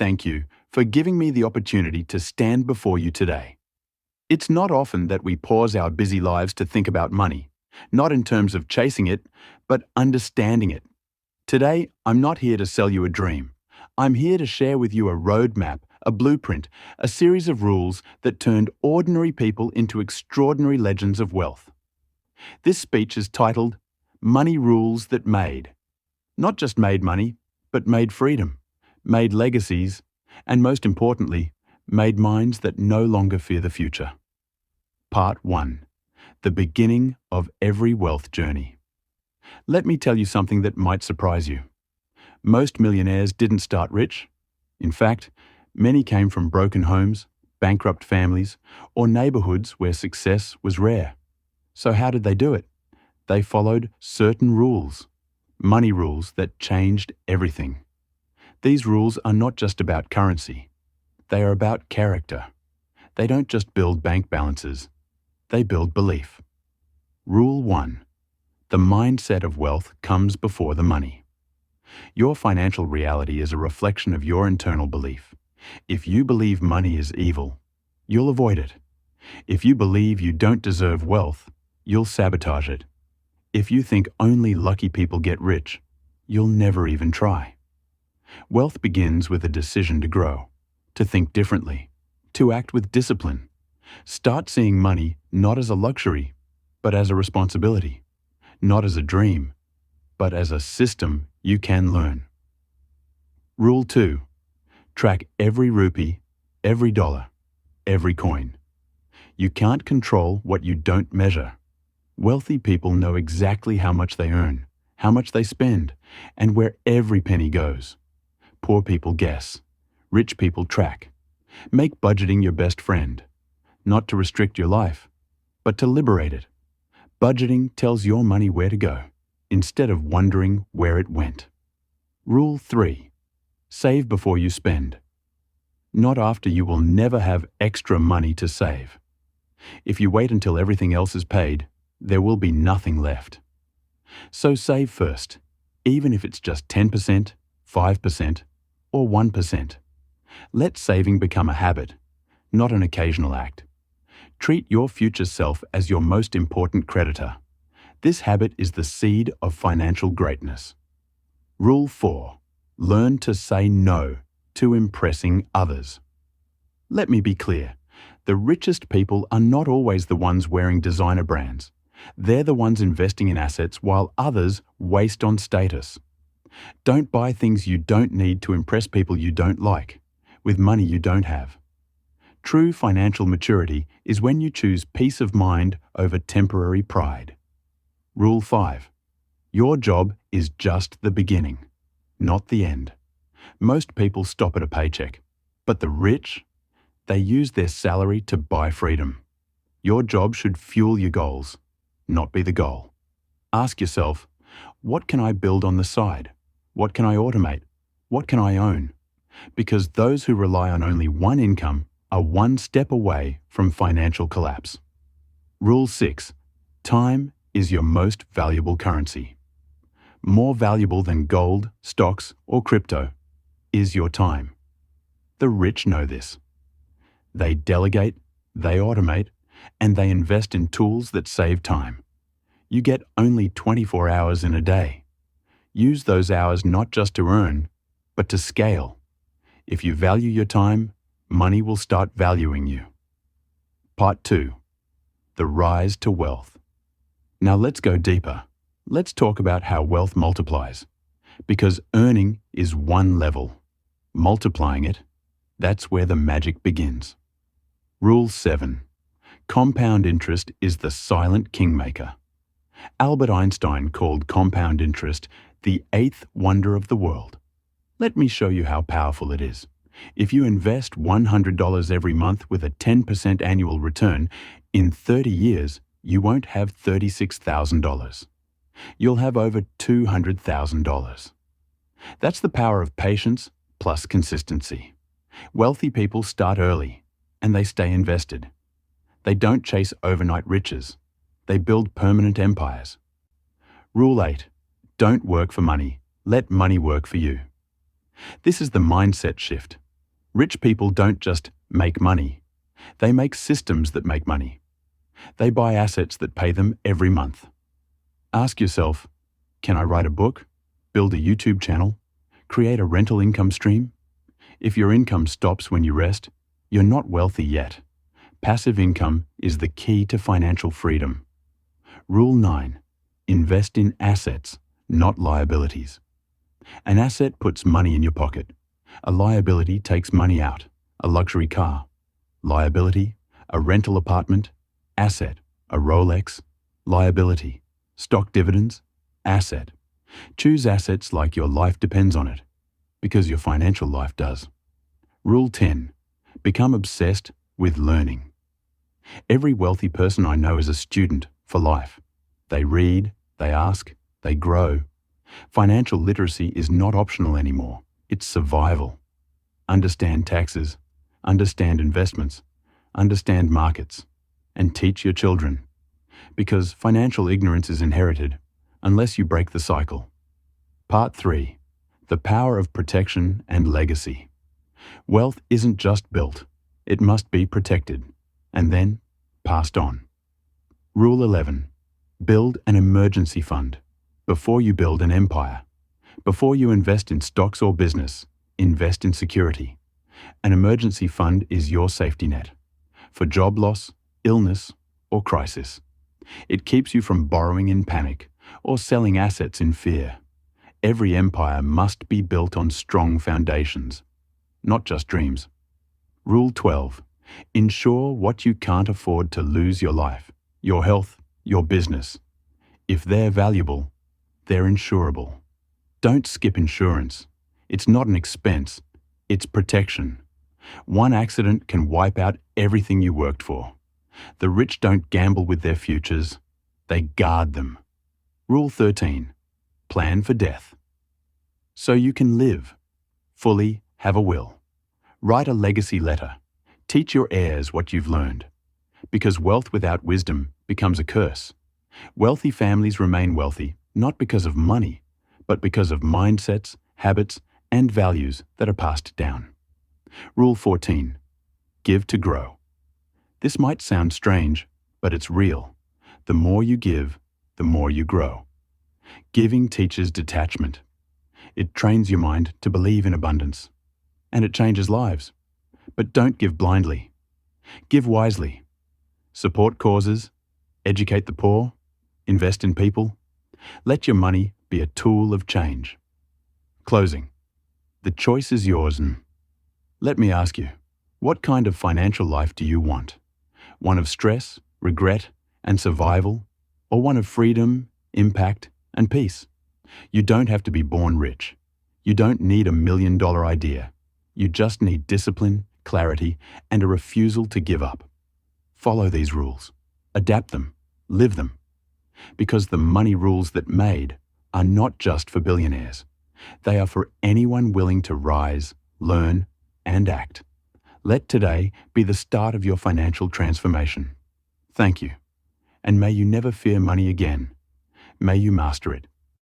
thank you for giving me the opportunity to stand before you today. It's not often that we pause our busy lives to think about money, not in terms of chasing it, but understanding it. Today, I'm not here to sell you a dream. I'm here to share with you a roadmap, a blueprint, a series of rules that turned ordinary people into extraordinary legends of wealth. This speech is titled, Money Rules That Made. Not just made money, but made freedom, made legacies, and most importantly, made minds that no longer fear the future. Part 1. The beginning of every wealth journey. Let me tell you something that might surprise you. Most millionaires didn't start rich. In fact, many came from broken homes, bankrupt families, or neighborhoods where success was rare. So how did they do it? They followed certain rules, money rules that changed everything. These rules are not just about currency. They are about character. They don't just build bank balances. They build belief. Rule 1. The mindset of wealth comes before the money. Your financial reality is a reflection of your internal belief. If you believe money is evil, you'll avoid it. If you believe you don't deserve wealth, you'll sabotage it. If you think only lucky people get rich, you'll never even try. Wealth begins with a decision to grow, to think differently, to act with discipline. Start seeing money not as a luxury, but as a responsibility. Not as a dream, but as a system you can learn. Rule 2. Track every rupee, every dollar, every coin. You can't control what you don't measure. Wealthy people know exactly how much they earn, how much they spend, and where every penny goes. Poor people guess. Rich people track. Make budgeting your best friend. Not to restrict your life, but to liberate it. Budgeting tells your money where to go, instead of wondering where it went. Rule 3. Save before you spend. Not after. You will never have extra money to save. If you wait until everything else is paid, there will be nothing left. So save first, even if it's just 10%, 5%, or 1%. Let saving become a habit, not an occasional act. Treat your future self as your most important creditor. This habit is the seed of financial greatness. Rule 4. Learn to say no to impressing others. Let me be clear. The richest people are not always the ones wearing designer brands. They're the ones investing in assets while others waste on status. Don't buy things you don't need to impress people you don't like, with money you don't have. True financial maturity is when you choose peace of mind over temporary pride. Rule 5. Your job is just the beginning, not the end. Most people stop at a paycheck, but the rich, they use their salary to buy freedom. Your job should fuel your goals, not be the goal. Ask yourself, what can I build on the side? What can I automate? What can I own? Because those who rely on only one income are one step away from financial collapse. Rule 6. Time is your most valuable currency. More valuable than gold, stocks, or crypto is your time. The rich know this. They delegate, they automate, and they invest in tools that save time. You get only 24 hours in a day. Use those hours not just to earn, but to scale. If you value your time, money will start valuing you. Part 2. The rise to wealth. Now let's go deeper. Let's talk about how wealth multiplies. Because earning is one level. Multiplying it, that's where the magic begins. Rule 7. Compound interest is the silent kingmaker. Albert Einstein called compound interest the eighth wonder of the world. Let me show you how powerful it is. If you invest $100 every month with a 10% annual return, in 30 years, you won't have $36,000. You'll have over $200,000. That's the power of patience plus consistency. Wealthy people start early, and they stay invested. They don't chase overnight riches. They build permanent empires. Rule 8. Don't work for money. Let money work for you. This is the mindset shift. Rich people don't just make money. They make systems that make money. They buy assets that pay them every month. Ask yourself, can I write a book, build a YouTube channel, create a rental income stream? If your income stops when you rest, you're not wealthy yet. Passive income is the key to financial freedom. Rule 9. Invest in assets, not liabilities. An asset puts money in your pocket. A liability takes money out. A luxury car. Liability, a rental apartment. Asset, a Rolex. Liability, stock dividends. Asset. Choose assets like your life depends on it, because your financial life does. Rule 10. Become obsessed with learning. Every wealthy person I know is a student for life. They read, they ask, they grow. Financial literacy is not optional anymore. It's survival. Understand taxes, understand investments, understand markets, and teach your children. Because financial ignorance is inherited unless you break the cycle. Part 3. The power of protection and legacy. Wealth isn't just built. It must be protected and then passed on. Rule 11. Build an emergency fund. Before you build an empire. Before you invest in stocks or business, invest in security. An emergency fund is your safety net for job loss, illness, or crisis. It keeps you from borrowing in panic or selling assets in fear. Every empire must be built on strong foundations, not just dreams. Rule 12. Insure what you can't afford to lose: your life, your health, your business. If they're valuable, they're insurable. Don't skip insurance. It's not an expense, it's protection. One accident can wipe out everything you worked for. The rich don't gamble with their futures, they guard them. Rule 13. Plan for death. So you can live, fully have a will. Write a legacy letter. Teach your heirs what you've learned. Because wealth without wisdom becomes a curse. Wealthy families remain wealthy, not because of money, but because of mindsets, habits, and values that are passed down. Rule 14. Give to grow. This might sound strange, but it's real. The more you give, the more you grow. Giving teaches detachment. It trains your mind to believe in abundance. And it changes lives. But don't give blindly. Give wisely. Support causes, educate the poor, invest in people. Let your money be a tool of change. Closing. The choice is yours, and let me ask you, what kind of financial life do you want? One of stress, regret, and survival, or one of freedom, impact, and peace? You don't have to be born rich. You don't need $1 million idea. You just need discipline, clarity, and a refusal to give up. Follow these rules. Adapt them. Live them. Because the money rules that made are not just for billionaires. They are for anyone willing to rise, learn, and act. Let today be the start of your financial transformation. Thank you. And may you never fear money again. May you master it.